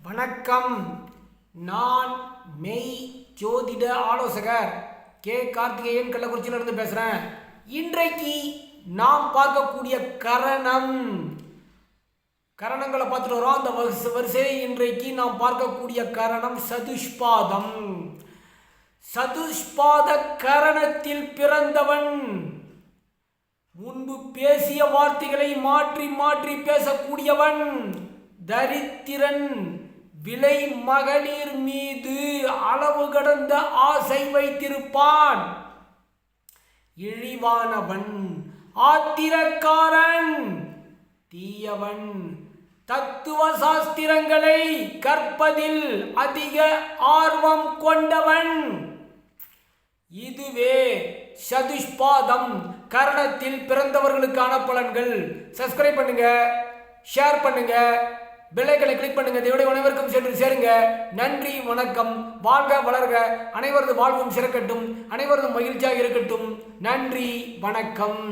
வணக்கம். நான் மெய் ஜோதிட ஆலோசகர் கே கார்த்திகேயன் கள்ளக்குறிச்சியிலிருந்து பேசுகிறேன். இன்றைக்கு நாம் பார்க்கக்கூடிய கரணங்களை பார்த்துட்டு வரோம். அந்த வரிசையை இன்றைக்கு நாம் பார்க்கக்கூடிய கரணம் சதுஷ்பாதம். சதுஷ்பாத கரணத்தில் பிறந்தவன் முன்பு பேசிய வார்த்தைகளை மாற்றி மாற்றி பேசக்கூடியவன், தரித்திரன், விலை மகளிர் மீது அளவு கடந்த ஆசை வைத்திருப்பான், இழிவானவன், ஆத்திரக்காரன், தீயவன், தத்துவ சாஸ்திரங்களை கற்பதில் அதிக ஆர்வம் கொண்டவன். இதுவே சதுஷ்பாதம் கரணத்தில் பிறந்தவர்களுக்கான பலன்கள். சப்ஸ்கிரைப் பண்ணுங்க, ஷேர் பண்ணுங்க, பெல் ஐகானை கிளிக் பண்ணுங்க. தேவடைய அனைவருக்கும் சென்று சேருங்க. நன்றி, வணக்கம். வாழ்க வளர்க, அனைவரது வாழ்வும் சிறக்கட்டும், அனைவரதும் மகிழ்ச்சியாக இருக்கட்டும். நன்றி, வணக்கம்.